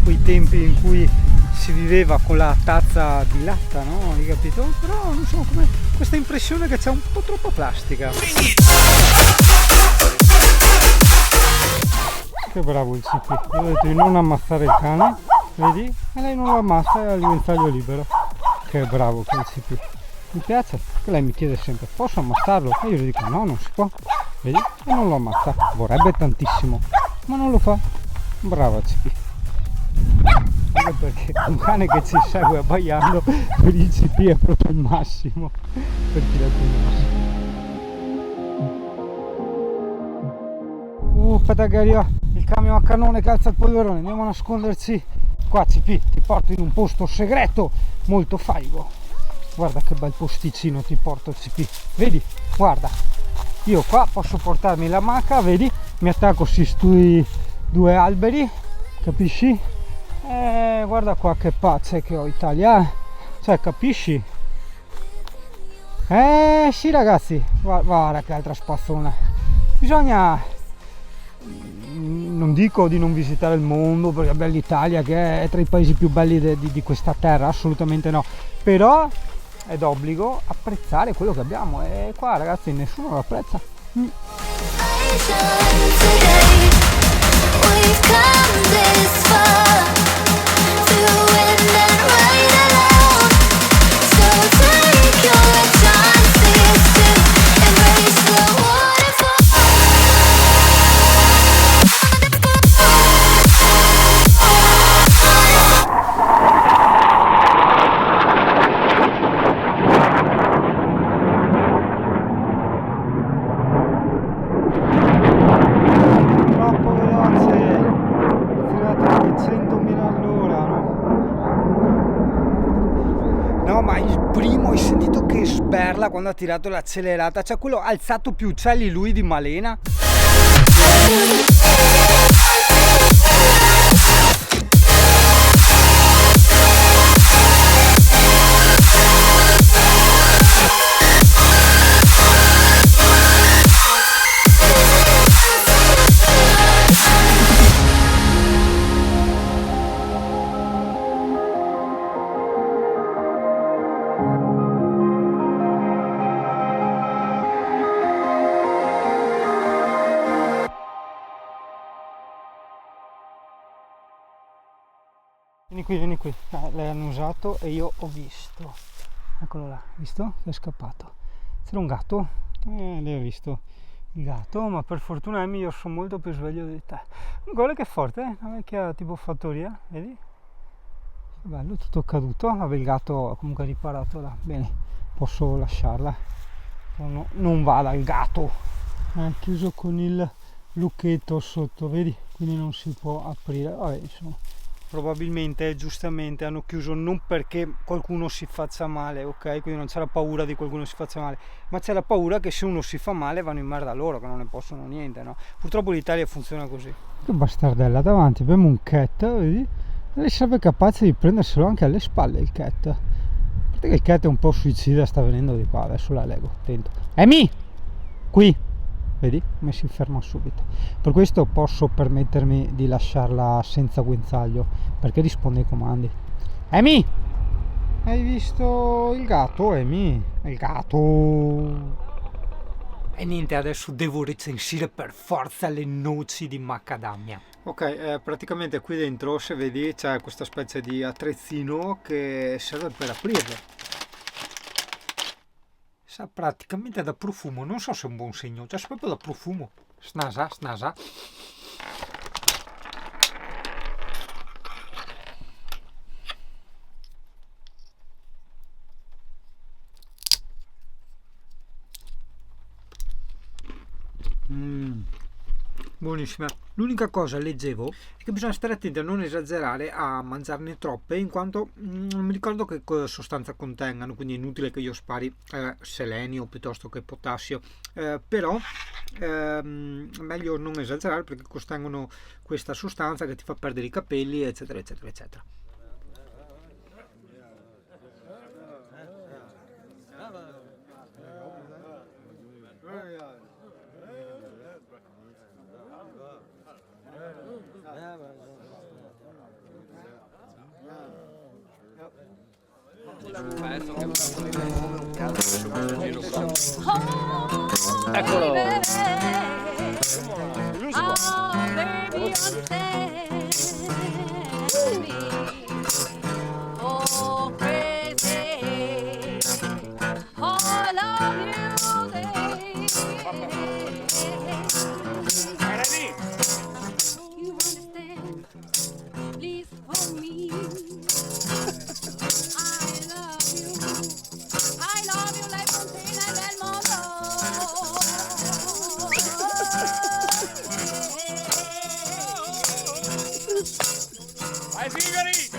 quei tempi in cui si viveva con la tazza di latta, no? Hai capito? Però non so, come questa impressione che c'è un po' troppa plastica. Che bravo il Cipi, ho detto di non ammazzare il cane, vedi? E lei non lo ammazza, è all'intaglio libero. Che bravo che il Cipi. Mi piace, che lei mi chiede sempre, posso ammazzarlo? E io gli dico no, non si può, vedi? E non lo ammazza, vorrebbe tantissimo, ma non lo fa. Brava Cipi. Anche perché un cane che ci segue abbaiando per il Cipi è proprio il massimo, per chi la conosce. Aspetta che arriva il camion a cannone che alza il polverone, andiamo a nasconderci qua. Cipi, ti porto in un posto segreto molto faibo. Guarda che bel posticino ti porto, Cipi, vedi, guarda, io qua posso portarmi la maca, vedi, mi attacco sui due alberi, capisci? Guarda qua che pace che ho Italia, cioè, capisci? Sì ragazzi, guarda che altra spazzona. Bisogna, non dico di non visitare il mondo perché è bella l'Italia, che è tra i paesi più belli di questa terra, assolutamente no, però è d'obbligo apprezzare quello che abbiamo, e qua ragazzi nessuno lo apprezza. Quando ha tirato l'accelerata, cioè quello ha alzato più uccelli lui di Malena. Vieni qui, lei hanno usato e io ho visto, eccolo là, visto? Che è scappato, c'era un gatto, lei ha visto il gatto, ma per fortuna Amy, io sono molto più sveglio di te. Guarda che forte, una vecchia tipo fattoria, vedi? Che bello, tutto caduto, vabbè il gatto comunque ha riparato là, bene, posso lasciarla, no, non vada il gatto, è chiuso con il lucchetto sotto, vedi? Quindi non si può aprire, vabbè insomma. Probabilmente, giustamente, hanno chiuso non perché qualcuno si faccia male, ok? Quindi non c'è la paura di qualcuno si faccia male, ma c'è la paura che se uno si fa male vanno in merda loro, che non ne possono niente, no? Purtroppo l'Italia funziona così. Che bastardella, davanti abbiamo un cat, vedi? Lei sarebbe capace di prenderselo anche alle spalle il cat. A parte che il cat è un po' suicida, sta venendo di qua, adesso la leggo, attento. Amy! Qui! Vedi? Come si ferma subito. Per questo posso permettermi di lasciarla senza guinzaglio, perché risponde ai comandi. Amy! Hai visto il gatto, Amy? Il gatto! E niente, adesso devo recensire per forza le noci di macadamia. Ok, praticamente qui dentro, se vedi, c'è questa specie di attrezzino che serve per aprirle. Sa praticamente da profumo, non so se è un buon segno, cioè proprio da profumo. Snasa, snasa. Buonissima. L'unica cosa, leggevo, è che bisogna stare attenti a non esagerare a mangiarne troppe, in quanto non mi ricordo che sostanza contengano, quindi è inutile che io spari selenio piuttosto che potassio, però meglio non esagerare perché contengono questa sostanza che ti fa perdere i capelli, eccetera eccetera eccetera. Eccolo! Vai sigari!